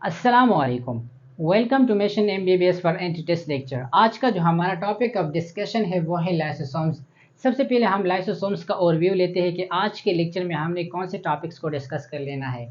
अस्सलामुअलैकुम। Welcome to mission MBBS for entry test lecture. आज का जो हमारा टॉपिक ऑफ डिस्कशन है वो है लाइसोसोम्स। सबसे पहले हम लाइसोसोम्स का ओवरव्यू लेते हैं कि आज के लेक्चर में हमने कौन से टॉपिक्स को डिस्कस कर लेना है।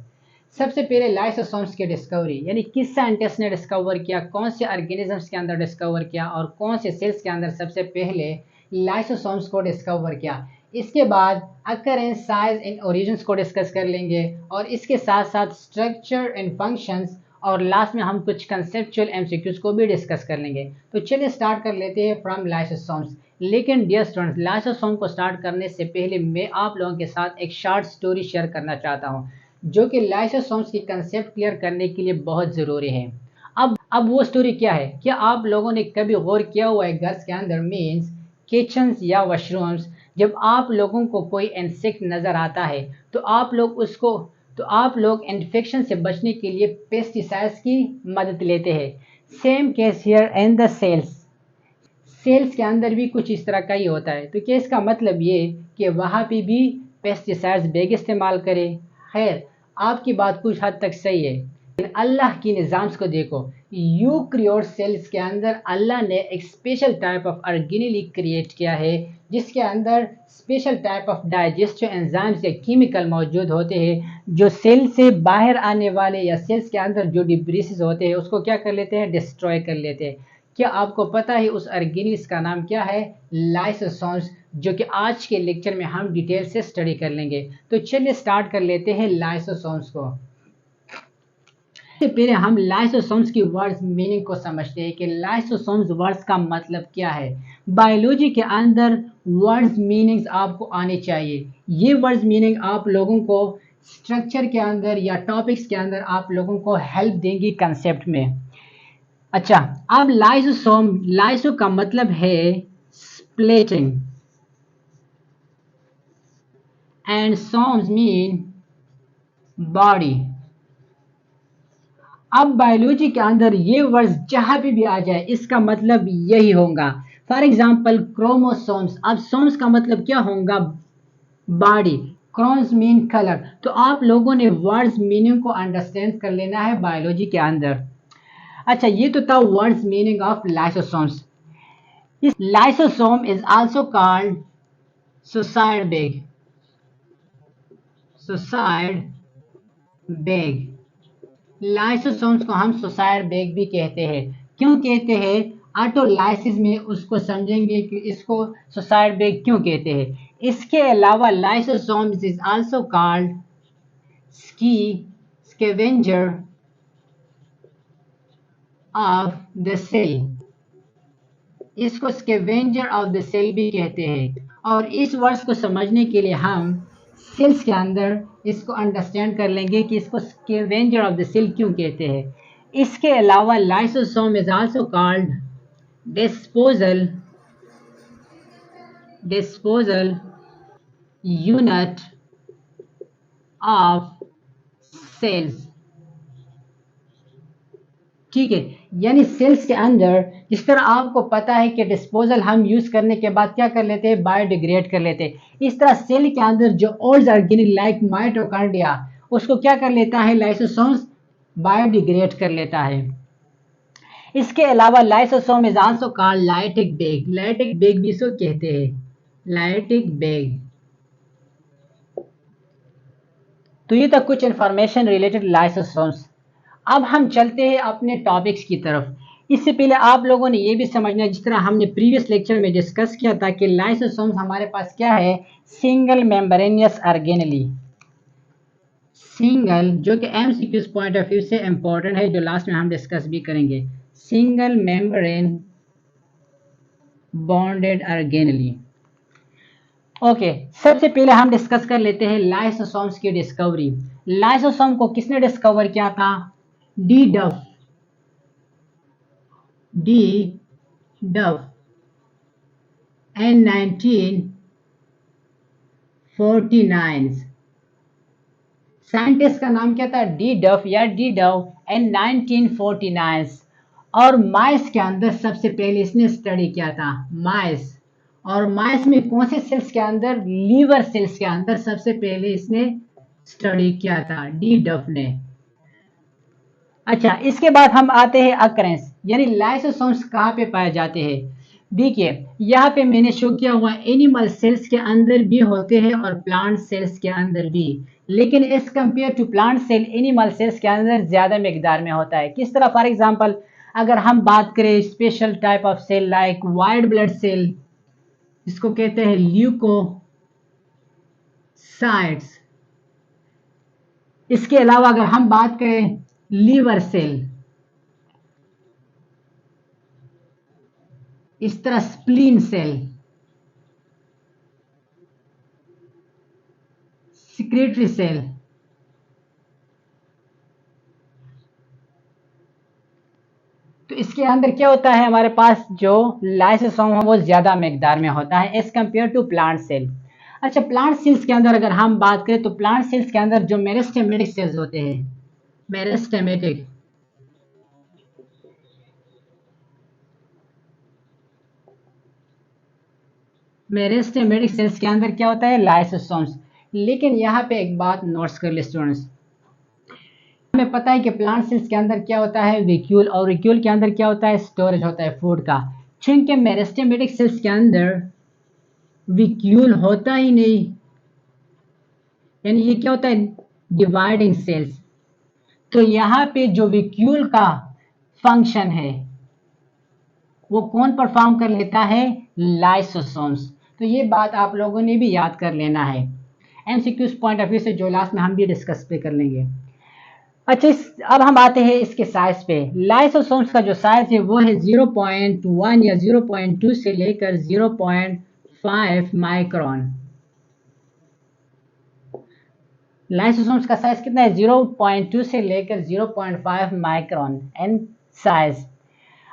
सबसे पहले लाइसोसोम्स की डिस्कवरी, यानी किस साइंटिस्ट ने डिस्कवर किया, कौन से ऑर्गेनिजम्स के अंदर डिस्कवर किया और कौन से सेल्स के अंदर सबसे पहले लाइसोसोम्स को डिस्कवर किया। इसके बाद अकरेंस, साइज एंड ओरिजिन्स को डिस्कस कर लेंगे और इसके साथ साथ स्ट्रक्चर एंड फंक्शंस और लास्ट में हम कुछ कंसेप्चुअल एमसीक्यूज को भी डिस्कस कर लेंगे। तो चलिए स्टार्ट कर लेते हैं फ्रॉम लाइसोसोम्स। लेकिन डियर स्टूडेंट्स, लाइसोसोम को स्टार्ट करने से पहले मैं आप लोगों के साथ एक शॉर्ट स्टोरी शेयर करना चाहता हूं जो कि लाइसोसोम्स की कंसेप्ट क्लियर करने के लिए बहुत ज़रूरी है। अब वो स्टोरी क्या है? क्या आप लोगों ने कभी गौर किया हुआ है घर के अंदर मीन्स किचन्स या वॉशरूम्स, जब आप लोगों को कोई इंसेक्ट नज़र आता है तो आप लोग इन्फेक्शन से बचने के लिए पेस्टिसाइड्स की मदद लेते हैं। Same case here in the cells के अंदर भी कुछ इस तरह का ही होता है। तो क्या इसका मतलब ये कि वहाँ पे भी पेस्टिसाइड्स बेग इस्तेमाल करें? खैर, आपकी बात कुछ हद तक सही है, लेकिन अल्लाह की निज़ाम्स को देखो। यूक्रियोट सेल्स के अंदर अल्लाह ने एक special type of organelle create किया है जिसके अंदर special type of digestive enzymes या केमिकल मौजूद होते हैं जो सेल से बाहर आने वाले या सेल्स के अंदर जो डिब्रीसेस होते हैं उसको क्या कर लेते हैं? डिस्ट्रॉय कर लेते हैं। क्या आपको पता है उस ऑर्गेनिल्स का नाम क्या है? लाइसोसोम्स, जो कि आज के लेक्चर में हम डिटेल से स्टडी कर लेंगे। तो चलिए स्टार्ट कर लेते हैं लाइसोसोम्स को। सबसे पहले हम लाइसोसोम्स की वर्ड्स मीनिंग को समझते हैं कि लाइसोसोम्स वर्ड्स का मतलब क्या है। बायोलॉजी के अंदर वर्ड्स मीनिंग्स आपको आने चाहिए। ये वर्ड्स मीनिंग आप लोगों को स्ट्रक्चर के अंदर या टॉपिक्स के अंदर आप लोगों को हेल्प देंगी कंसेप्ट में। अच्छा, अब लाइसो का मतलब है स्प्लिटिंग एंड सोम्स मीन बॉडी। अब बायोलॉजी के अंदर ये वर्ड्स जहां पे भी आ जाए इसका मतलब यही होगा। फॉर एग्जाम्पल क्रोमोसोम्स, अब सोम्स का मतलब क्या होगा? बॉडी। Chromes mean colour. तो आप लोगों ने वर्ड्स मीनिंग को अंडरस्टैंड कर लेना है बायोलॉजी के अंदर। अच्छा, ये तो था वर्ड्स मीनिंग ऑफ लाइसोसोम्स। इस lysosome is also called suicide bag. Suicide bag, lysosomes को हम सुसाइड बेग भी कहते हैं। क्यों कहते हैं? ऑटोलाइसिस में उसको समझेंगे कि इसको सुसाइड बेग क्यों कहते हैं। इसके अलावा lysosomes is also called scavenger of the cell. इसको स्कैवेंजर ऑफ द सेल भी कहते हैं। और इस वर्ड्स को समझने के लिए हम सेल्स के अंदर इसको अंडरस्टैंड कर लेंगे कि इसको स्कैवेंजर ऑफ द सेल क्यों कहते हैं। इसके अलावा lysosome is also called disposal unit of cells. ठीक है, यानी सेल्स के अंदर जिस तरह आपको पता है कि डिस्पोजल हम यूज करने के बाद क्या कर लेते हैं? बायोडिग्रेड कर लेते हैं। इस तरह सेल के अंदर जो ओल्ड ऑर्गेनिक लाइक माइटोकॉन्ड्रिया उसको क्या कर लेता है? लाइसोसोम्स बायोडिग्रेड कर लेता है। इसके अलावा lysosome is also called lytic bag. Lytic bag भी इसको कहते हैं, लाइटिक बेग। तो ये तक कुछ इंफॉर्मेशन रिलेटेड लाइसोसोम्स। अब हम चलते हैं अपने टॉपिक्स की तरफ। इससे पहले आप लोगों ने ये भी समझना है, जिस तरह हमने प्रीवियस लेक्चर में डिस्कस किया था कि लाइसोसोम्स हमारे पास क्या है? Single membranosus organelle. सिंगल, जो कि एमसीक्यूज पॉइंट ऑफ व्यू से इंपॉर्टेंट है, जो लास्ट में हम डिस्कस भी करेंगे। Single membrane bonded organelle. Okay, सबसे पहले हम डिस्कस कर लेते हैं लाइसोसोम्स की डिस्कवरी। लाइसोसोम को किसने डिस्कवर किया था? डी डफ in 1949। साइंटिस्ट का नाम क्या था? डी डफ in 1949। और माइस के अंदर सबसे पहले इसने स्टडी किया था, माइस। और माइस में कौन से सेल्स के अंदर? लीवर सेल्स के अंदर सबसे पहले इसने स्टडी किया था डी डफ ने। अच्छा, इसके बाद हम आते हैं अकरेंस, यानी लाइसोसोम्स कहाँ पे पाए जाते हैं। देखिए, यहाँ पे मैंने शो किया हुआ एनिमल सेल्स के अंदर भी होते हैं और प्लांट सेल्स के अंदर भी, लेकिन as compare to plant cell animal cells के अंदर ज्यादा मिकदार में होता है। किस तरह, फॉर एग्जांपल अगर हम बात करें special type of cell like white blood cell, जिसको कहते हैं ल्यूकोसाइट्स। इसके अलावा अगर हम बात करें लीवर सेल, इस तरह स्प्लीन सेल, सिक्रेटरी सेल, तो इसके अंदर क्या होता है, हमारे पास जो लाइसोसोम है वो ज्यादा मिकदार में होता है as compare to plant cell. अच्छा, प्लांट सेल्स के अंदर अगर हम बात करें तो प्लांट सेल्स के अंदर जो मेरिस्टेमेटिक सेल्स होते हैं, मेरिस्टेमेटिक, मेरिस्टेमेटिक सेल्स के अंदर क्या होता है, लाइसोसोम्स। लेकिन यहाँ पे एक बात नोट्स कर ले स्टूडेंट्स, हमें पता है कि प्लांट सेल्स के अंदर क्या होता है, वेक्यूल, और वेक्यूल के अंदर क्या होता है, स्टोरेज होता है फूड का। चूंकि मेरिस्टेमेटिक सेल्स के अंदर वेक्यूल होता ही नहीं, यानी ये क्या होता है, डिवाइडिंग सेल्स, तो यहाँ पे जो वेक्यूल का फंक्शन है वो कौन परफॉर्म कर लेता है, लाइसोसोम्स। तो ये बात आप लोगों ने भी याद कर लेना है, एमसीक्यूज पॉइंट ऑफ व्यू से जो लास्ट में हम भी डिस्कस पे कर लेंगे। अच्छा, अब हम आते हैं इसके साइज पे। लाइसोसोम्स का जो साइज है वो है 0.1 या 0.2 से लेकर 0.5 माइक्रोन। लाइसोसोम्स का साइज कितना है, 0.2 से लेकर 0.5 माइक्रोन इन साइज।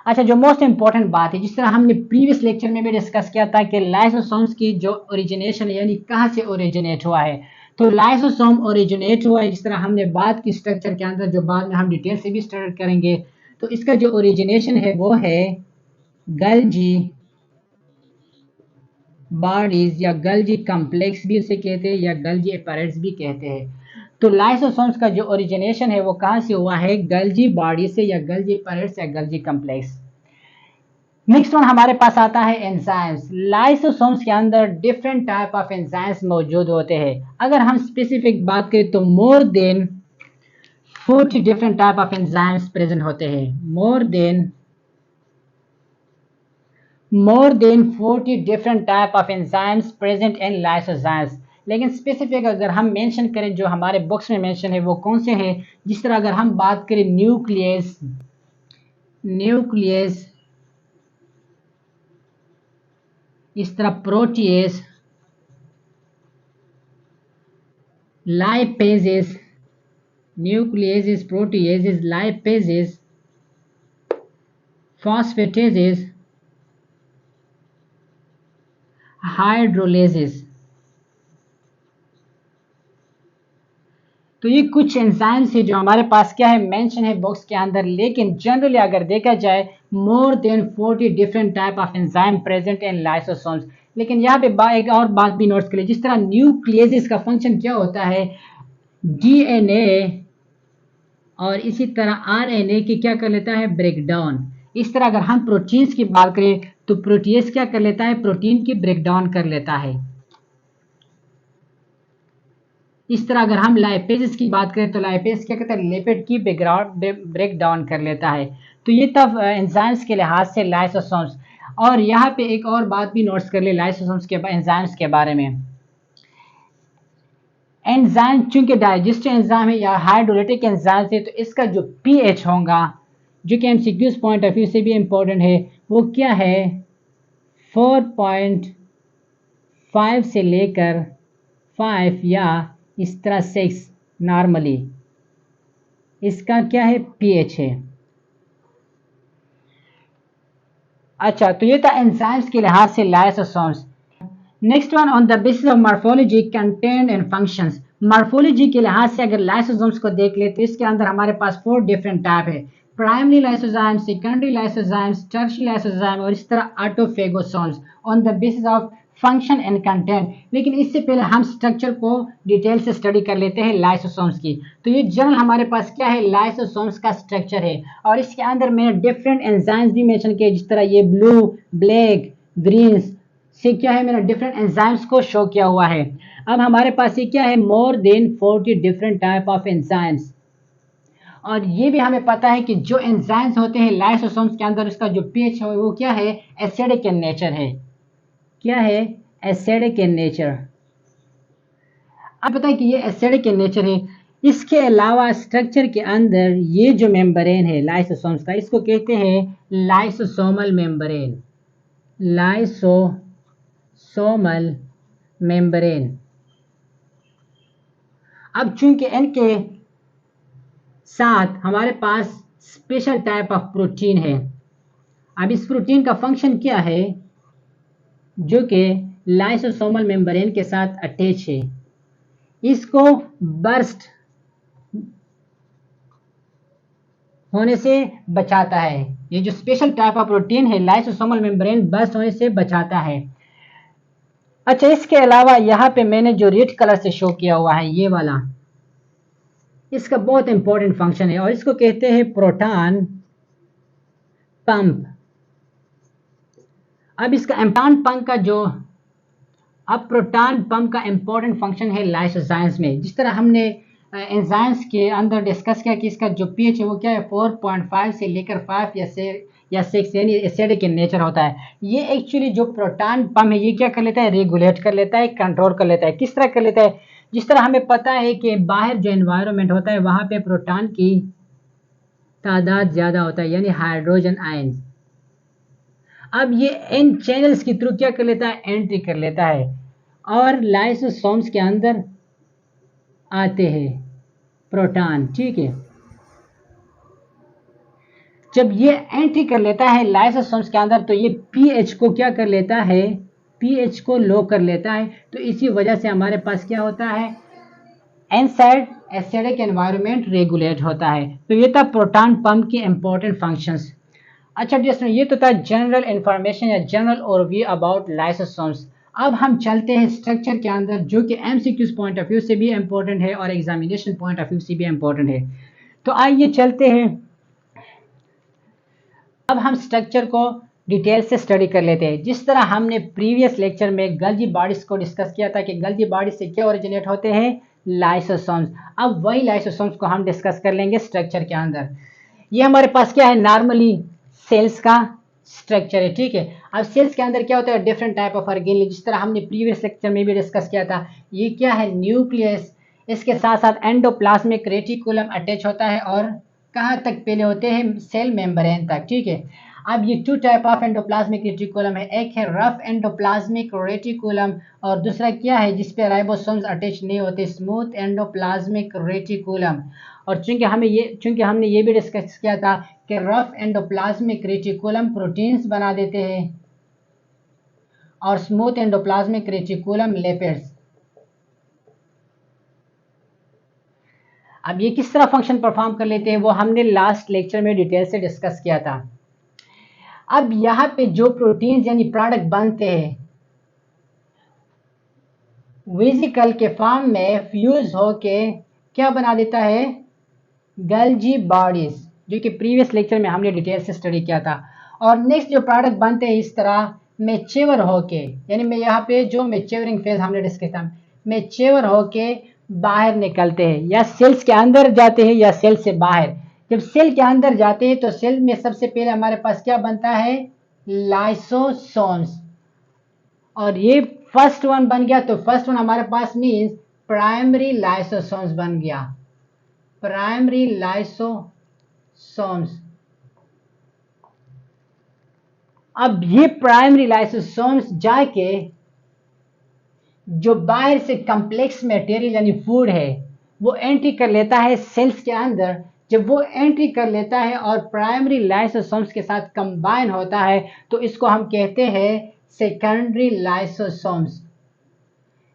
अच्छा, जो मोस्ट इंपॉर्टेंट बात है, जिस तरह हमने प्रीवियस लेक्चर में भी डिस्कस किया था कि लाइसोसोम्स की जो ओरिजिनेशन यानी कहाँ से ओरिजिनेट हुआ है, तो लाइसोसोम ओरिजिनेट हुआ है, जिस तरह हमने बात की स्ट्रक्चर के अंदर, जो बाद में हम डिटेल से भी स्टडी करेंगे, तो इसका जो ओरिजिनेशन है वो है गल्जी बॉडीज या गल्जी कम्प्लेक्स भी उसे कहते हैं या गल्जी अपैरेट्स भी कहते हैं। तो लाइसोसोम्स का जो ओरिजिनेशन है वो कहाँ से हुआ है, गल्जी बॉडी से या गल्जी अपैरेट्स या गल्जी कम्प्लेक्स। नेक्स्ट वन हमारे पास आता है एंजाइम्स। लाइसोसोम्स के अंदर डिफरेंट टाइप ऑफ एंजाइम्स मौजूद होते हैं। अगर हम स्पेसिफिक बात करें तो more than 40 different type of enzymes present होते हैं, more than 40 different type of enzymes present in lysozymes। लेकिन स्पेसिफिक अगर हम मेंशन करें, जो हमारे बुक्स में मेंशन है वो कौन से हैं, जिस तरह अगर हम बात करें न्यूक्लियस, इस तरह proteases, lipases, nucleases, proteases, lipases, phosphatases, hydrolases. तो ये कुछ एंजाइम्स है जो हमारे पास क्या है, मेंशन है बॉक्स के अंदर। लेकिन जनरली अगर देखा जाए more than 40 different type of enzyme present in lysosomes. लेकिन यहाँ पे एक और बात भी नोट करें, जिस तरह न्यूक्लियस का फंक्शन क्या होता है, डीएनए और इसी तरह आरएनए की क्या कर लेता है, ब्रेकडाउन। इस तरह अगर हम प्रोटीन्स की बात करें तो प्रोटीएस क्या कर लेता है, प्रोटीन की ब्रेकडाउन कर लेता है। इस तरह अगर हम लाइपेजेस की बात करें तो लाइपेज क्या कहता है, लिपिड की ब्रेक डाउन कर लेता है। तो ये तब एंजाइम्स के लिहाज से लाइसोसोम्स। और यहाँ पे एक और बात भी नोट्स कर ले लाइसोसोम्स के एंजाइम्स के बारे में। एंजाइम चूंकि डाइजेस्टिव एंजाइम है या हाइड्रोलिटिक एंजाइम है, तो इसका जो पीएच होगा, जो कि एमसीक्यूज पॉइंट ऑफ व्यू से भी इंपॉर्टेंट है, वो क्या है, 4.5 से लेकर 5 या इस तरह 6 नॉर्मली इसका क्या है, पीएच है। अच्छा, तो ये था एंजाइम्स के लिहाज से lysosomes. Next one, on the basis of morphology, content and functions. Morphology के लिहाज से अगर लाइसोसोम्स को देख ले तो इसके अंदर हमारे पास 4 डिफरेंट टाइप है, primary lysozyme, secondary lysozyme, tertiary lysozyme और इस तरह autophagosomes. On the basis of function and content. लेकिन इससे पहले हम स्ट्रक्चर को डिटेल से स्टडी कर लेते हैं लाइसोसोम्स की। तो ये जनरल हमारे पास क्या है, लाइसोसोम्स का स्ट्रक्चर है। और इसके अंदर मैंने डिफरेंट एंजाइम्स भी मेंशन किए, जिस तरह ये ब्लू, ब्लैक, ग्रीन से क्या है, मैंने डिफरेंट एंजाइम्स को शो किया हुआ है। अब हमारे पास ये क्या है, more than 40 different type of enzymes. और ये भी हमें पता है कि जो एंजाइम्स होते हैं लाइसोसोम्स के अंदर, उसका जो पीएच है वो क्या है, एसिडिक इन नेचर है। क्या है, एसिडिक इन नेचर। अब पता है कि ये एसिडिक इन नेचर है। इसके अलावा स्ट्रक्चर के अंदर ये जो मेम्ब्रेन है लाइसोसोम्स का, इसको कहते हैं लाइसोसोमल मेम्ब्रेन। Lysosomal membrane. अब चूंकि इनके साथ हमारे पास स्पेशल टाइप ऑफ प्रोटीन है। अब इस प्रोटीन का फंक्शन क्या है, जो कि लाइसोसोमल मेम्ब्रेन के साथ अटैच है, इसको बर्स्ट होने से बचाता है। ये जो स्पेशल टाइप ऑफ प्रोटीन है लाइसोसोमल मेम्ब्रेन बर्स्ट होने से बचाता है। अच्छा, इसके अलावा यहाँ पे मैंने जो रेड कलर से शो किया हुआ है ये वाला, इसका बहुत इंपॉर्टेंट फंक्शन है और इसको कहते हैं प्रोटॉन पंप। अब इसका इम्प्लांट पंप का जो, अब प्रोटॉन पंप का इंपॉर्टेंट फंक्शन है लाइसोजाइम्स में। जिस तरह हमने एंजाइम्स के अंदर डिस्कस किया कि इसका जो पीएच है वो क्या है, 4.5 से लेकर 5 या 6 यानी एसिडिक इन नेचर होता है। ये एक्चुअली जो प्रोटॉन पंप है ये क्या कर लेता है, रेगुलेट कर लेता है, कंट्रोल कर लेता है। किस तरह कर लेता है, जिस तरह हमें पता है कि बाहर जो एनवायरनमेंट होता है वहां पे प्रोटॉन की तादाद ज्यादा होता है, यानी हाइड्रोजन आयन। अब ये इन चैनल्स के थ्रू क्या कर लेता है, एंट्री कर लेता है और लाइसोसोम्स के अंदर आते हैं प्रोटॉन। ठीक है, जब ये एंट्री कर लेता है लाइसोसोम्स के अंदर तो ये पीएच को क्या कर लेता है, पीएच को लो कर लेता है। तो इसी वजह से हमारे पास क्या होता है, इनसाइड एसिडिक एनवायरनमेंट रेगुलेट होता है। तो ये था प्रोटॉन पंप के इंपॉर्टेंट फंक्शंस। अच्छा दोस्तों, ये तो था जनरल इंफॉर्मेशन या जनरल ओवरव्यू अबाउट लाइसोसोम्स। अब हम चलते हैं स्ट्रक्चर के अंदर, जो कि एमसीक्यूज पॉइंट ऑफ व्यू से भी इंपॉर्टेंट है और एग्जामिनेशन पॉइंट ऑफ व्यू से भी इंपॉर्टेंट है। तो आइए चलते हैं, अब हम स्ट्रक्चर को डिटेल से स्टडी कर लेते हैं। जिस तरह हमने प्रीवियस लेक्चर में गल्जी बॉडीज को डिस्कस किया था कि गल्जी बॉडीज से क्या ओरिजिनेट होते हैं, लाइसोसोम्स। अब वही लाइसोसोम्स को हम डिस्कस कर लेंगे स्ट्रक्चर के अंदर। ये हमारे पास क्या है, नॉर्मली सेल्स का स्ट्रक्चर है। ठीक है, अब सेल्स के अंदर क्या होता है, डिफरेंट टाइप ऑफ ऑर्गेनेल, जिस तरह हमने प्रीवियस लेक्चर में भी डिस्कस किया था। ये क्या है, न्यूक्लियस। इसके साथ साथ एंडोप्लाज्मिक रेटिकुलम अटैच होता है और कहाँ तक पहले होते हैं, सेल मेम्ब्रेन तक। ठीक है, अब ये 2 टाइप ऑफ एंडोप्लाज्मिक रेटिकुलम है, एक है रफ एंडोप्लाज्मिक रेटिकुलम और दूसरा क्या है जिसपे राइबोसोम्स अटैच नहीं होते, स्मूथ एंडोप्लाज्मिक रेटिकुलम। और चूंकि हमने ये भी डिस्कस किया था कि रफ एंडोप्लाज्मिक रेटिकुलम प्रोटीन्स बना देते हैं और स्मूथ एंडोप्लाज्मिक रेटिकुलम लिपिड्स। अब ये किस तरह फंक्शन परफॉर्म कर लेते हैं वो हमने लास्ट लेक्चर में डिटेल से डिस्कस किया था। अब यहाँ पे जो प्रोटीन्स यानी प्रोडक्ट बनते हैं वेसिकल के फॉर्म में फ्यूज होके क्या बना देता है, गल्जी बॉडीज, जो कि प्रीवियस लेक्चर में हमने डिटेल से स्टडी किया था। और नेक्स्ट जो प्रोडक्ट बनते हैं इस तरह मेच्योर होके, यानी मैं यहाँ पे जो मेच्योरिंग फेज हमने डिस्कस किया, मेच्योर होके बाहर निकलते हैं, या सेल्स के अंदर जाते हैं या सेल से बाहर। जब सेल के अंदर जाते हैं तो सेल में सबसे पहले हमारे पास क्या बनता है, लाइसोसोम्स। और ये फर्स्ट वन बन गया तो फर्स्ट वन हमारे पास मीन्स प्राइमरी लाइसोसोम्स बन गया, प्राइमरी लाइसोसोम्स। अब ये प्राइमरी लाइसोसोम्स जाके जो बाहर से कॉम्प्लेक्स मटेरियल यानी फूड है वो एंट्री कर लेता है सेल्स के अंदर। जब वो एंट्री कर लेता है और प्राइमरी लाइसोसोम्स के साथ कंबाइन होता है तो इसको हम कहते हैं सेकेंडरी लाइसोसोम्स।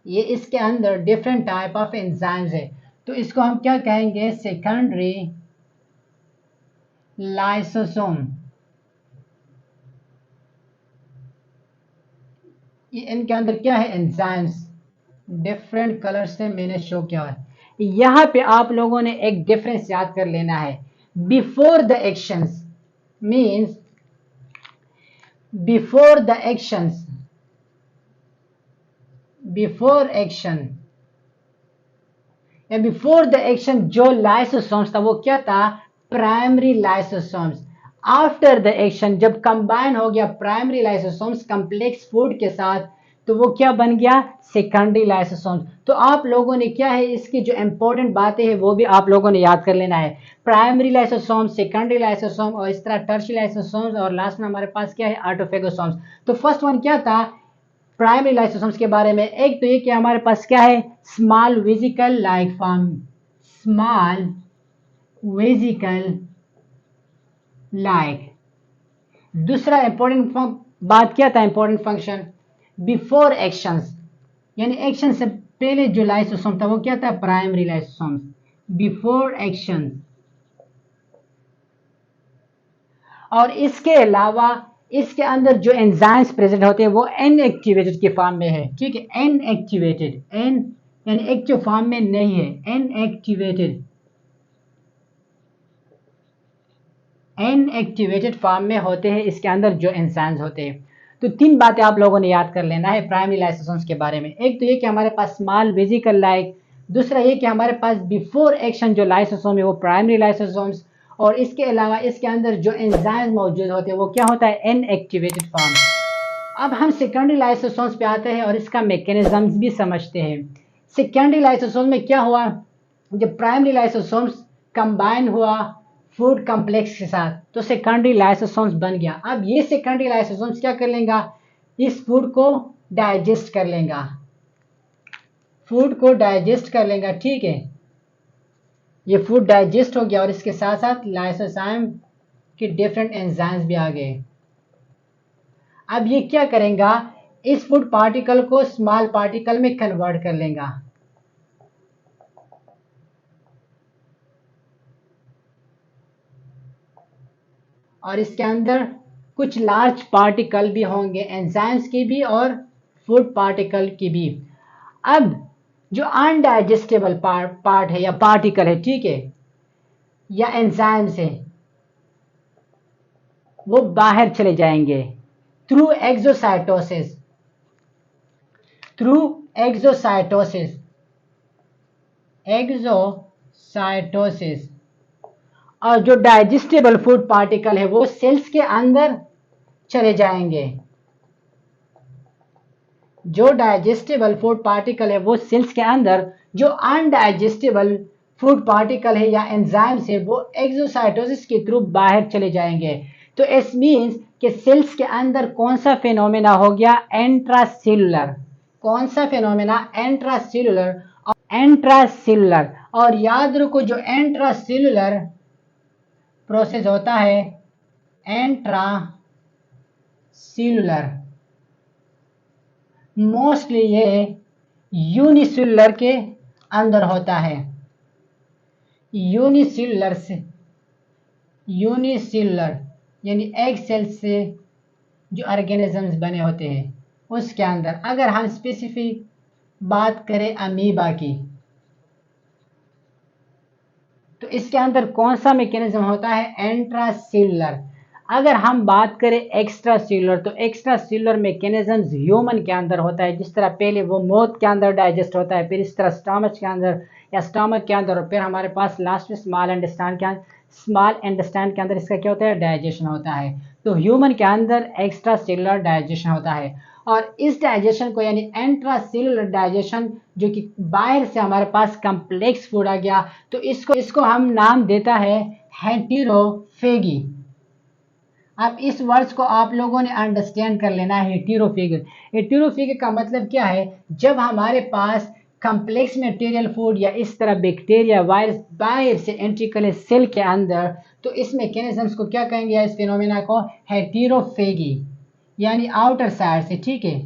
ये इसके अंदर डिफरेंट टाइप ऑफ एंजाइम्स है, तो इसको हम क्या कहेंगे, सेकेंडरी लाइसोसोम। इनके अंदर क्या है, एंजाइम्स, डिफरेंट कलर से मैंने शो किया है। यहाँ पे आप लोगों ने एक डिफरेंस याद कर लेना है, before the actions means before the actions, before action या बिफोर द एक्शन जो लाइसोसोम्स था वो क्या था, primary lysosomes. After the action जब कंबाइन हो गया प्राइमरी लाइसोसोम्स कम्प्लेक्स फूड के साथ, तो वो क्या बन गया, सेकेंडरी लाइसोसोम्स। तो आप लोगों ने क्या है, इसकी जो इंपॉर्टेंट बातें हैं वो भी आप लोगों ने याद कर लेना है, प्राइमरी लाइसोसोम्स, सेकेंडरी लाइसोसोम और इस तरह टर्शियरी लाइसोसोम्स, और लास्ट में हमारे पास क्या है, ऑटोफेगोसोम्स। तो फर्स्ट वन क्या था, प्राइमरी लाइसोसोम्स के बारे में। एक तो ये कि हमारे पास क्या है, small vesicle like form, small vesicle like. दूसरा इंपॉर्टेंट बात क्या था, इंपॉर्टेंट फंक्शन, बिफोर एक्शंस, यानी एक्शन से पहले जो लाइसोसोम था वो क्या था, प्राइमरी लाइसोसोम, बिफोर एक्शन। और इसके अलावा इसके अंदर जो एंजाइम्स प्रेजेंट होते हैं वो एन एक्टिवेटेड के फॉर्म में है, ठीक है, एन एक्टिवेटेड, एन यानी एक्टिव फॉर्म में नहीं है, inactivated, inactivated form में होते हैं इसके अंदर जो एंजाइम्स होते हैं। तो तीन बातें आप लोगों ने याद कर लेना है प्राइमरी लाइसोसोम्स के बारे में। एक तो ये कि हमारे पास स्मॉल वेसिकल लाइक, दूसरा ये कि हमारे पास बिफोर एक्शन जो लाइसोसोम है वो प्राइमरी लाइसोसोम्स, और इसके अलावा इसके अंदर जो एंजाइम्स मौजूद होते हैं वो क्या होता है, एन एक्टिवेटेड फॉर्म। अब हम सेकेंडरी लाइसोसोम्स पे आते हैं और इसका मैकेनिज्म्स भी समझते हैं। सेकेंडरी लाइसोसोम में क्या हुआ, जब प्राइमरी लाइसोसोम्स कंबाइन हुआ फूड कॉम्प्लेक्स के साथ तो सेकेंडरी लाइसोसोम्स बन गया। अब ये सेकेंडरी लाइसोसोम्स क्या कर लेगा, इस फूड को डाइजेस्ट कर लेगा, फूड को डाइजेस्ट कर लेगा, ठीक है, ये फूड डाइजेस्ट हो गया और इसके साथ साथ लाइसोजाइम के डिफरेंट एंजाइम्स भी आ गए। अब ये क्या करेगा, इस फूड पार्टिकल को स्मॉल पार्टिकल में कन्वर्ट कर लेगा, और इसके अंदर कुछ लार्ज पार्टिकल भी होंगे, एंजाइम्स की भी और फूड पार्टिकल की भी। अब जो अनडाइजेस्टेबल पार्ट है या पार्टिकल है, ठीक है, या एंजाइम्स है, वो बाहर चले जाएंगे through exocytosis, through exocytosis, exocytosis. और जो डाइजेस्टेबल फूड पार्टिकल है वो सेल्स के अंदर चले जाएंगे, जो डाइजेस्टेबल फूड पार्टिकल है वो सेल्स के अंदर, जो अनडाइजेस्टेबल फूड पार्टिकल है या एंजाइम्स है वो एक्सोसाइटोसिस के थ्रू बाहर चले जाएंगे। तो इट मींस कि सेल्स के अंदर कौन सा फिनोमेना हो गया, एंट्रासेलुलर, कौन सा फिनोमेना, एंट्रासेलुलर, एंट्रासेलुलर। और याद रखो जो एंट्रासेलुलर प्रोसेस होता है, एंट्रासेलुलर, मोस्टली ये यूनिसेलुलर के अंदर होता है, यूनिसेलुलर से, यूनिसेलुलर यानी एग सेल से जो ऑर्गेनिजम्स बने होते हैं उसके अंदर। अगर हम स्पेसिफिक बात करें अमीबा की, तो इसके अंदर कौन सा मैकेनिज्म होता है, एंट्रासेलुलर। अगर हम बात करें एक्स्ट्रा सेलुलर, तो एक्स्ट्रा सेलुलर मैकेनिज्म ह्यूमन के अंदर होता है, जिस तरह पहले वो मौत के अंदर डाइजेस्ट होता है, फिर इस तरह स्टमच के अंदर या स्टमक के अंदर, और फिर हमारे पास लास्ट में स्मॉल इंटेस्टाइन के अंदर, स्मॉल इंटेस्टाइन के अंदर इसका क्या होता है, डाइजेशन होता है। तो ह्यूमन के अंदर एक्स्ट्रा सेलुलर डाइजेशन होता है, और इस डाइजेशन को यानी एंट्रासेलुलर डाइजेशन जो कि बाहर से हमारे पास कम्प्लेक्स फूड आ गया, तो इसको हम नाम देता है हेटेरोफेगी। अब इस वर्ड्स को आप लोगों ने अंडरस्टैंड कर लेना है, हेटेरोफेगी। हेटेरोफेगी का मतलब क्या है, जब हमारे पास कम्प्लेक्स मटेरियल फूड या इस तरह बैक्टीरिया वायरस बाहर से एंट्री करे सेल के अंदर, तो इस मैकेनिज्म्स को क्या कहेंगे, या इस फिनोमेना को हेटेरोफेगी, यानी आउटर साइड से, ठीक है,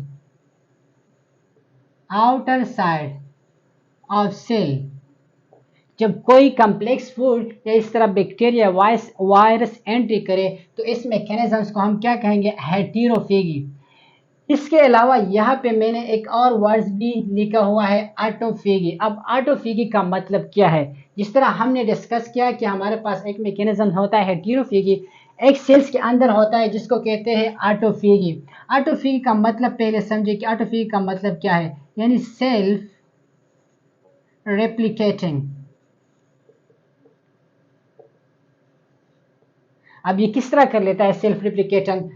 आउटर साइड ऑफ सेल जब कोई कम्प्लेक्स फूड या इस तरह बैक्टीरिया वायरस एंट्री करे, तो इस मैकेनिज्म्स को हम क्या कहेंगे, हेटेरोफेगी। इसके अलावा यहाँ पे मैंने एक और वर्ड्स भी लिखा हुआ है, ऑटोफेगी। अब ऑटोफेगी का मतलब क्या है? जिस तरह हमने डिस्कस किया कि हमारे पास एक मैकेनिज्म होता है हेटेरोफेगी, एक सेल्स के अंदर होता है जिसको कहते हैं ऑटोफेगी। ऑटोफेगी का मतलब पहले समझे कि ऑटोफेगी का मतलब क्या है, यानी सेल्फ रेप्लिकेटिंग। अब ये किस तरह कर लेता है सेल्फ रेप्लिकेटिंग?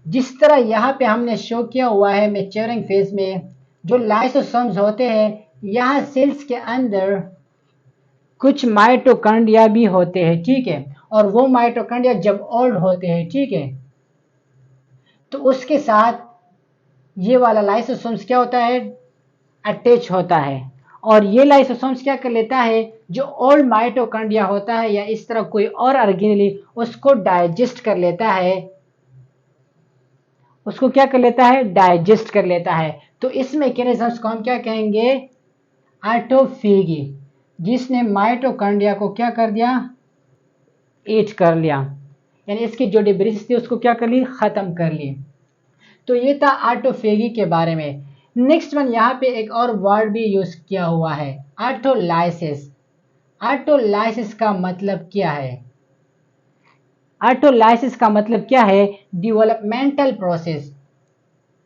जिस तरह यहाँ पे हमने शो किया हुआ है मैच्योरिंग फेज में, जो लाइसोसोम्स होते हैं, यहाँ सेल्स के अंदर कुछ माइटोकॉन्ड्रिया भी होते हैं, ठीक है। और वो माइटोकॉन्ड्रिया जब ओल्ड होते हैं, ठीक है, तो उसके साथ ये वाला लाइसोसोम्स क्या होता है, अटैच होता है। और ये लाइसोसोम्स क्या कर लेता है, जो ओल्ड माइटोकॉन्ड्रिया होता है या इस तरह कोई और ऑर्गेनेली, उसको डाइजेस्ट कर लेता है। उसको क्या कर लेता है, डाइजेस्ट कर लेता है। तो इस मैकेनिज्म को हम क्या कहेंगे, ऑटोफेगी, जिसने माइटोकॉन्ड्रिया को क्या कर दिया, ईट कर लिया, यानी इसकी जो डिब्रीज थी उसको क्या कर ली, खत्म कर ली। तो ये था ऑटोफेगी के बारे में। नेक्स्ट वन, यहाँ पे एक और वर्ड भी यूज किया हुआ है, ऑटोलाइसिस। ऑटोलाइसिस का मतलब क्या है? ऑटोलाइसिस का मतलब क्या है, डेवलपमेंटल प्रोसेस,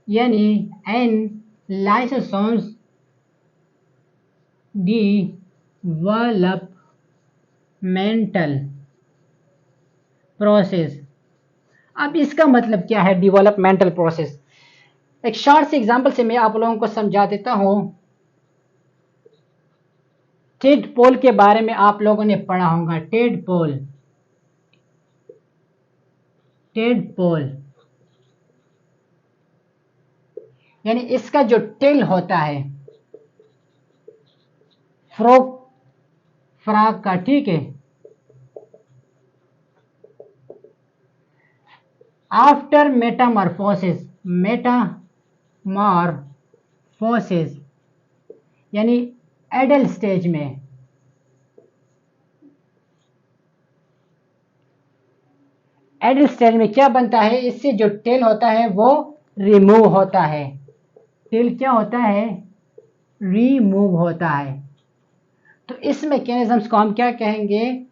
यानी एन लाइसोसोम्स डेवलपमेंटल प्रोसेस। अब इसका मतलब क्या है डेवलपमेंटल प्रोसेस? एक शॉर्ट से एग्जांपल से मैं आप लोगों को समझा देता हूं। टेड पोल के बारे में आप लोगों ने पढ़ा होगा, टेड पोल। टेड पोल यानी इसका जो टेल होता है फ्रॉग, फ्रॉग का, ठीक है, आफ्टर मेटामॉर्फोसिस, मेटामॉर्फोसिस यानी एडल्ट स्टेज में, एडल्ट स्टेज में क्या बनता है, इससे जो टेल होता है वो रिमूव होता है। टेल क्या होता है, रिमूव होता है। तो इस मैकेनिज्म्स को हम क्या कहेंगे,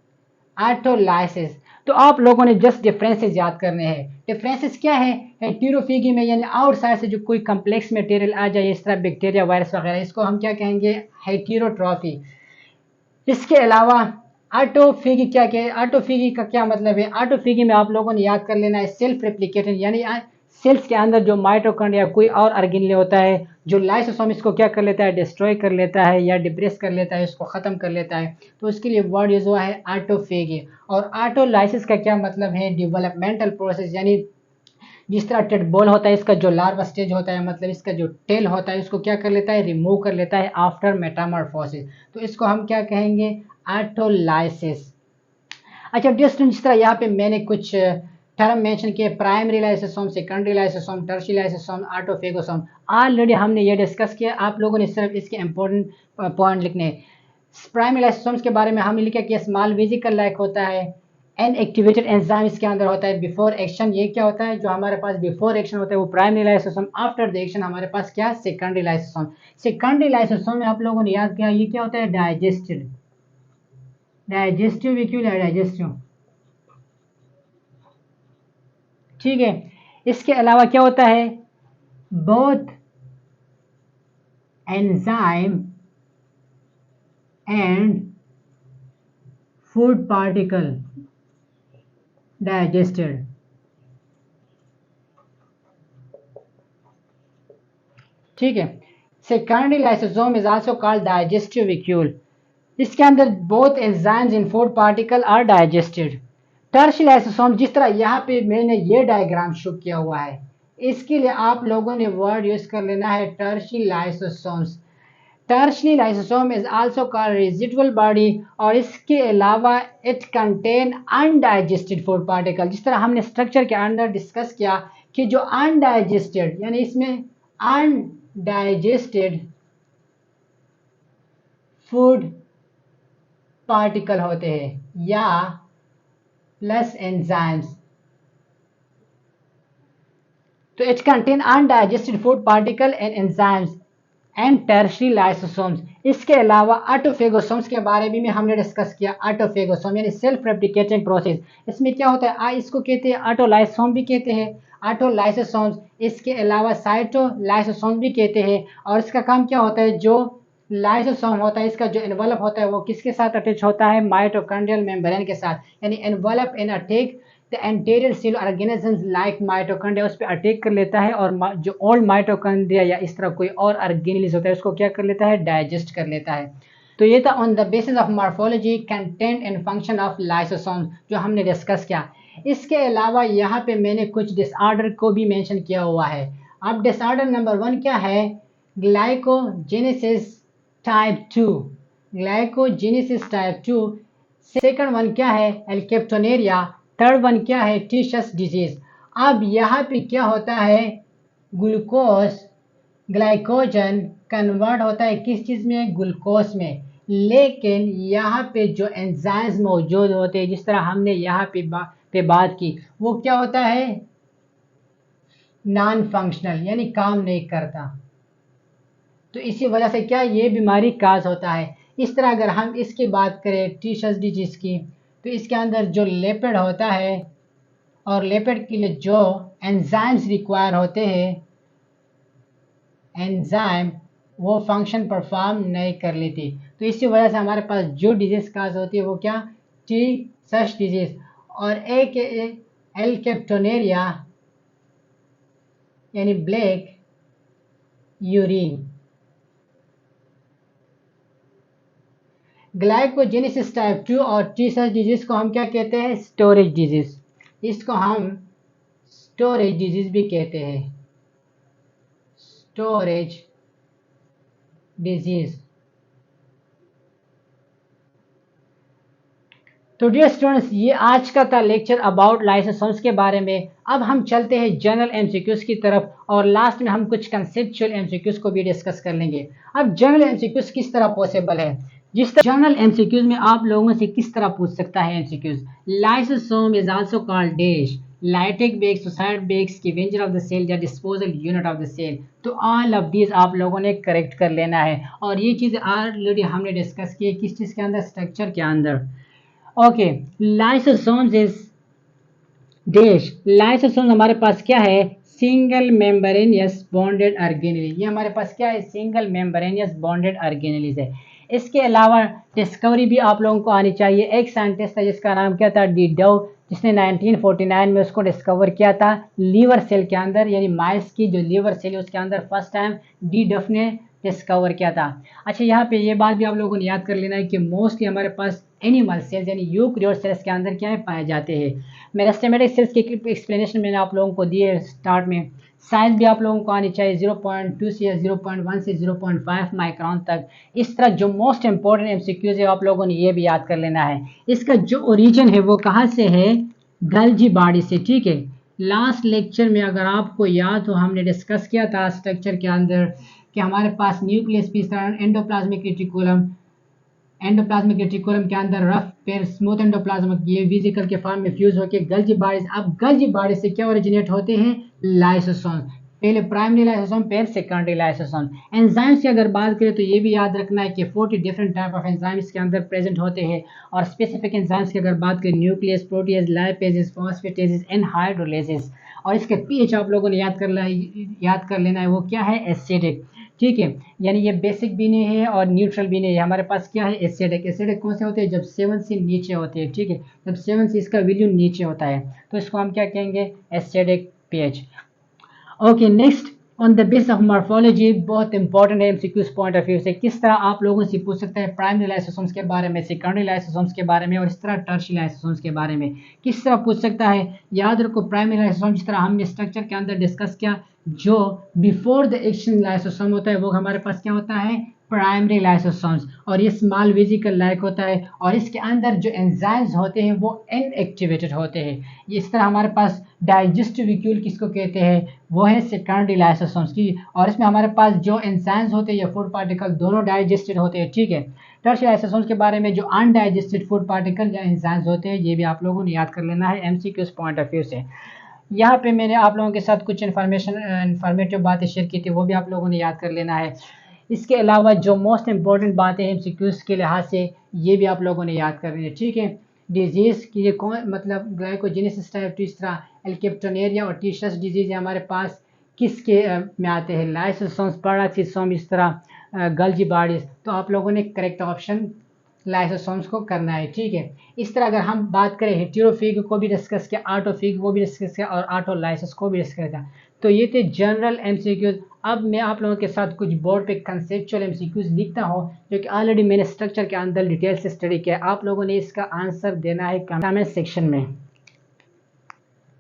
ऑटोलाइसिस। तो आप लोगों ने जस्ट डिफरेंसेस याद करने हैं। डिफरेंसेस क्या है, हेटेरोफेगी में यानी आउटसाइड से जो कोई कम्प्लेक्स मटेरियल आ जाए, इस तरह बैक्टीरिया, वायरस वगैरह, इसको हम क्या कहेंगे, हेटेरोट्रॉफी। इसके अलावा ऑटोफेगी क्या क्या, ऑटोफेगी का क्या मतलब है, ऑटोफेगी में आप लोगों ने याद कर लेना है सेल्फ रेप्लिकेटेड, यानी सेल्स के अंदर जो माइटोकॉन्ड्रिया कोई और ऑर्गेनेल होता है, जो लाइसोसोम इसको क्या कर लेता है, डिस्ट्रॉय कर लेता है या डिप्रेस कर लेता है, इसको खत्म कर लेता है। तो उसके लिए वर्ड यूज हुआ है ऑटोफेगी। और ऑटोलाइसिस का क्या मतलब है, डेवलपमेंटल प्रोसेस, यानी जिस तरह टेड बॉल होता है, इसका जो लार्वा स्टेज होता है, मतलब इसका जो टेल होता है, उसको क्या कर लेता है, रिमूव कर लेता है आफ्टर मेटामॉर्फोसिस। तो इसको हम क्या कहेंगे, ऑटोलाइसिस। अच्छा डिस्टेंस, जिस तरह यहाँ पे मैंने कुछ टर्म मेंशन किए, primary lysosome, secondary lysosome, tertiary lysosome, autophagosome, already हमने ये डिस्कस किया। आप लोगों ने सिर्फ इसके इंपॉर्टेंट पॉइंट लिखने हैं। प्राइमरी लाइसोसोम्स के बारे में हमने लिखा कि स्मॉल वेसिकल लाइक होता है, एन एक्टिवेटेड एंजाइम इसके अंदर होता है बिफोर एक्शन। ये क्या होता है, जो हमारे पास बिफोर एक्शन होता है वो primary lysosome, after the action हमारे पास क्या, सेकेंडरी लाइसोसोम। सेकेंडरी लाइसोसोम में आप लोगों ने याद किया, ये क्या होता है, डाइजेस्टेड, डाइजेस्टिव क्यों, डाइजेस्टिव, ठीक है। इसके अलावा क्या होता है, both enzyme and food particle digested, ठीक है। Secondary lysosome is also called digestive vacuole. इसके अंदर both enzymes in food particle are digested. Tertiary lysosome, जिस तरह यहाँ पे मैंने ये डायग्राम शो किया हुआ है, इसके लिए आप लोगों ने वर्ड यूज कर लेना है tertiary lysosomes. Tertiary lysosome is also called residual body. और इसके अलावा it contain undigested food particle. जिस तरह हमने स्ट्रक्चर के अंदर डिस्कस किया कि जो अनडाइजेस्टेड, यानी इसमें अनडाइजेस्टेड फूड पार्टिकल होते हैं या प्लस एंजाइम्स, तो it contain undigested food particle and enzymes and tertiary lysosomes. इसके अलावा ऑटोफेगोसोम्स के बारे में भी हमने डिस्कस किया। ऑटोफेगोसोम यानी सेल्फ रेप्लिकेटिंग प्रोसेस, इसमें क्या होता है, इसको कहते हैं ऑटोलाइसोम भी कहते हैं, ऑटोलाइसोसोम्स। इसके अलावा साइटोलाइसोसोम भी कहते हैं। और इसका काम क्या होता है, जो लाइसोसोम होता है इसका जो एनवलप होता है वो किसके साथ अटैच होता है, माइटोकॉन्ड्रियल मेम्ब्रेन के साथ, यानी envelope in attack the anterior cell organisms like mitochondria, उस पर अटैक कर लेता है और जो ओल्ड माइटोकॉन्ड्रिया या इस तरह कोई और ऑर्गेनेलिस होता है उसको क्या कर लेता है, डाइजेस्ट कर लेता है। तो ये था on the basis of morphology, content and function of lysosome जो हमने डिस्कस किया। इसके अलावा यहाँ पे मैंने कुछ डिसऑर्डर को भी मेंशन किया हुआ है। अब डिसऑर्डर नंबर 1 क्या है, glycogenesis type 2, glycogenesis type 2। Second one क्या है, एल्केप्टोनेरिया। थर्ड वन क्या है, टीशस डिजीज। अब यहाँ पे क्या होता है, ग्लूकोज ग्लाइकोजन कन्वर्ट होता है किस चीज़ में, ग्लूकोज में। लेकिन यहाँ पे जो एंजाइम्स मौजूद होते हैं, जिस तरह हमने यहाँ पे बात की, वो क्या होता है, नॉन फंक्शनल, यानी काम नहीं करता। तो इसी वजह से क्या ये बीमारी काज होता है। इस तरह अगर हम इसकी बात करें टीशस डिजीज की, तो इसके अंदर जो लिपिड होता है और लिपिड के लिए जो एंजाइम्स रिक्वायर होते हैं, एंजाइम वो फंक्शन परफॉर्म नहीं कर लेती। तो इसी वजह से हमारे पास जो डिजीज काज होती है वो क्या, टीशस डिजीज। और एक एल्केप्टोनेरिया यानी ब्लैक यूरिन। ग्लाइकोजेनेसिस टाइप 2 और टीशस डिजीज को हम क्या कहते हैं, स्टोरेज डिजीज। इसको हम स्टोरेज डिजीज भी कहते हैं, स्टोरेज डिजीज। तो डियर स्टूडेंट्स, ये आज का था लेक्चर अबाउट लाइसोसोम्स के बारे में। अब हम चलते हैं जनरल एमसीक्यूज की तरफ और लास्ट में हम कुछ कंसेप्चुअल एमसीक्यूज को भी डिस्कस कर लेंगे। अब जनरल एमसीक्यूज किस तरह पॉसिबल है, जिस तरह जनरल एमसीक्यूज में आप लोगों से किस तरह पूछ सकता है MCQs, lysosome is also called dash, lytic bags, suicide bags, scavenger of the cell या disposal unit of the cell. तो ऑल ऑफ दीज आप लोगों ने करेक्ट कर लेना है। और ये चीज़ ऑलरेडी हमने डिस्कस की है किस चीज़ के अंदर, स्ट्रक्चर के अंदर। Okay, lysosomes is dash, lysosomes हमारे पास क्या है, सिंगल मेम्ब्रेनियस बॉन्डेड ऑर्गेनेल। ये हमारे पास क्या है, सिंगल मेम्ब्रेनियस बॉन्डेड ऑर्गेनेलिस है। इसके अलावा डिस्कवरी भी आप लोगों को आनी चाहिए। एक साइंटिस्ट था जिसका नाम क्या था, डी डव, जिसने 1949 में उसको डिस्कवर किया था लीवर सेल के अंदर, यानी माइस की जो लीवर सेल है उसके अंदर फर्स्ट टाइम डी डफ ने डिस्कवर किया था। अच्छा, यहाँ पे ये बात भी आप लोगों ने याद कर लेना है कि मोस्टली हमारे पास एनिमल सेल्स यानी यूकैरियोट सेल्स के अंदर क्या है, पाए जाते हैं। मेरिस्टेमेटिक सेल्स की एक्सप्लेनेशन मैंने आप लोगों को दी है स्टार्ट में। साइज भी आप लोगों को आनी चाहिए 0.2 से 0.1 से 0.5 माइक्रोन तक। इस तरह जो मोस्ट इंपॉर्टेंट एमसीक्यूज है आप लोगों ने ये भी याद कर लेना है। इसका जो ओरिजिन है वो कहाँ से है, गल्जी बॉडी से, ठीक है। लास्ट लेक्चर में अगर आपको याद हो हमने डिस्कस किया था स्ट्रक्चर के अंदर कि हमारे पास न्यूक्लियस पी एंडोप्लाज्मिक रेटिकुलम, एंडोप्लाज्मिक रेटिकुलम के अंदर रफ पेयर स्मूथ एंडोप्लाज्म, ये वेसिकल के फॉर्म में फ्यूज होकर गल्जी बॉडीज। अब गल्जी बॉडी से क्या ओरिजिनेट होते हैं, लाइसोसोम, पहले प्राइमरी लाइसोसोम फिर सेकेंडरी लाइसोसोम। एंजाइम्स की अगर बात करें तो ये भी याद रखना है कि 40 डिफरेंट टाइप ऑफ एंजाइम्स के अंदर प्रेजेंट होते हैं। और स्पेसिफिक एंजाइम्स की अगर बात करें, nucleases, proteases, lipases, phosphatases and hydrolases. और इसके पीएच आप लोगों ने याद कर लेना है, वो क्या है, एसिडिक, ठीक है। यानी ये बेसिक भी नहीं है और न्यूट्रल भी नहीं है, हमारे पास क्या है, एसिडिक। एसिडिक कौन से होते हैं, जब 7 से नीचे होते हैं, ठीक है। जब 7 से इसका वैल्यू नीचे होता है तो इसको हम क्या कहेंगे, acidic pH. Okay, next on the base of morphology, बहुत इंपॉर्टेंट है एमसीक्यूज पॉइंट ऑफ व्यू से। किस तरह आप लोगों से पूछ सकता है प्राइमरी लाइसोसोम्स के बारे में, सेकेंडरी लाइसोसोम्स के बारे में और इस तरह टर्शियरी लाइसोसोम्स के बारे में किस तरह पूछ सकता है। याद रखो, प्राइमरी लाइसोसोम जिस तरह हमने स्ट्रक्चर के अंदर डिस्कस किया, जो बिफोर द एक्शन लाइसोसोम होता है वो हमारे पास क्या होता है, प्राइमरी लाइसोसोम्स। और ये स्मॉल वेसिकल लाइक होता है और इसके अंदर जो एंजाइम्स होते हैं वो इनएक्टिवेटेड होते हैं। इस तरह हमारे पास डाइजेस्टिव वैक्यूल किसको कहते हैं, वो है सेकेंडरी लाइसोसोम्स की। और इसमें हमारे पास जो एंजाइम्स होते हैं या फूड पार्टिकल दोनों डाइजेस्टेड होते हैं, ठीक है। टर्शियरी लाइसोसोम्स के बारे में जो अनडाइजेस्टेड फूड पार्टिकल या एंजाइम्स होते हैं ये भी आप लोगों ने याद कर लेना है एमसीक्यूज पॉइंट ऑफ व्यू से। यहाँ पे मैंने आप लोगों के साथ कुछ इन्फॉर्मेटिव बातें शेयर की थी, वो भी आप लोगों ने याद कर लेना है। इसके अलावा जो मोस्ट इंपॉर्टेंट बातें हैं एमसीक्यूज के लिहाज से, ये भी आप लोगों ने याद करनी है, ठीक है। डिजीज़ की ये कौन, मतलब ग्लाइकोजेनेसिस टाइप, तो इस तरह एल्केप्टोनेरिया और टीशस डिजीज़ हमारे पास किसके में आते हैं, लाइसोसोम्स, पैराक्सिसोम, इस तरह गल्जी बॉडीज। तो आप लोगों ने करेक्ट ऑप्शन लाइसोसोम्स को करना है, ठीक है। इस तरह अगर हम बात करें हेटेरोफेग को भी डिस्कस किया, ऑटोफेग को भी डिस्कस किया और ऑटोलाइसिस को भी डिस्कस किया। तो ये थे जनरल एमसीक्यूज। अब मैं आप लोगों के साथ कुछ बोर्ड पे कंसेप्चुअल एमसीक्यूज लिखता हूँ, जो कि ऑलरेडी मैंने स्ट्रक्चर के अंदर डिटेल से स्टडी किया है। आप लोगों ने इसका आंसर देना है कमेंट सेक्शन में।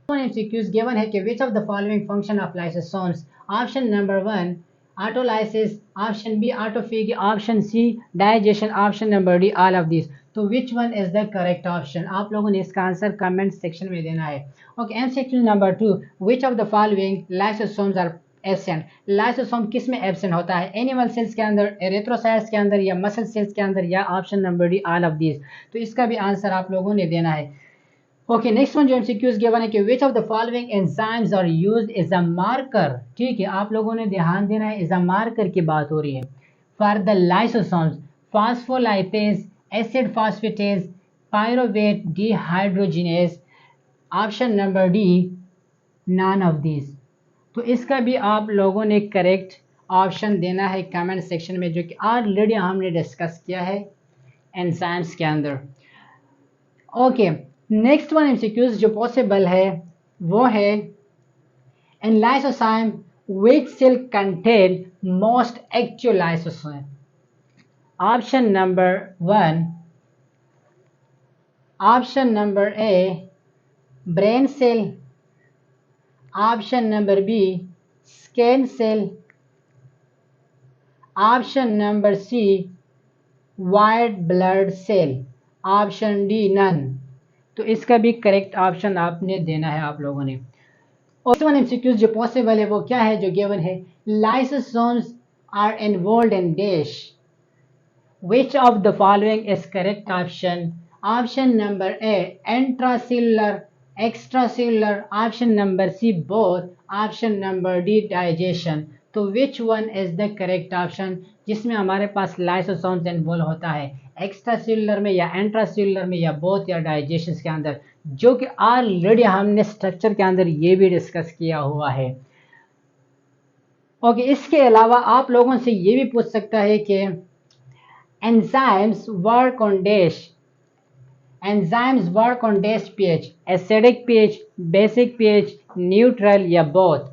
MCQs given है कि which of the following function of lysosomes? Option number 1 autolysis, option B autophagy, option C digestion, option number D all of these. तो which one is the correct option? आप लोगों ने इसका answer comment section में देना है। Okay, MCQ number 2, which of the following lysosomes are absent? Lysosome किस में एब्सेंट होता है? एनिमल सेल्स के अंदर, एरिथ्रोसाइट्स के अंदर, या मसल सेल्स के अंदर, या option number D all of these. तो इसका भी आंसर आप लोगों ने देना है। ओके, नेक्स्ट वन जो एमसीक्यूज गिवन है कि which of the following enzymes are used as a marker. ठीक है, आप लोगों ने ध्यान देना है, एज अ मार्कर की बात हो रही है। For the lysosomes, phospholipase, acid phosphatase, pyruvate dehydrogenase, option number D none of this. तो इसका भी आप लोगों ने करेक्ट ऑप्शन देना है कमेंट सेक्शन में, जो कि ऑलरेडी हमने डिस्कस किया है एंजाइम्स के अंदर। ओके, नेक्स्ट वन एमसीक्यूज जो पॉसिबल है वो है इन lysosome which cell contain most actual lysosome? Option number 1, option number A brain cell, option number B skin cell, option number C white blood cell, option D none। तो इसका भी correct option आपने देना है आप लोगों ने। और वन एमसीक्यूज जो पॉसिबल है वो क्या है, जो गिवन है, lysosomes are involved in dash, which of the following is correct option? Option number A intracellular, extracellular, option number C both, option number D digestion. तो which one is the correct option जिसमें हमारे पास lysosomes involve होता है, extra cellular में, या intracellular में, या both, या डाइजेशन के अंदर, जो कि ऑलरेडी हमने स्ट्रक्चर के अंदर ये भी डिस्कस किया हुआ है। ओके, इसके अलावा आप लोगों से ये भी पूछ सकता है कि enzymes work on dash, enzymes work on dash pH, acidic pH, basic pH, neutral, या बोथ।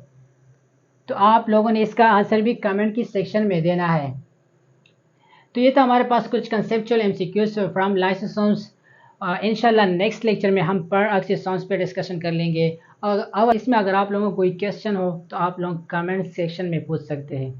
तो आप लोगों ने इसका आंसर भी कमेंट की सेक्शन में देना है। तो ये था हमारे पास कुछ कंसेप्चुअल एमसीक्यूज फ्रॉम लाइसोसोम्स। इंशाल्लाह नेक्स्ट लेक्चर में हम पैराक्सिसोम्स पे डिस्कशन कर लेंगे। और अब इसमें अगर आप लोगों को कोई क्वेश्चन हो तो आप लोग कमेंट सेक्शन में पूछ सकते हैं।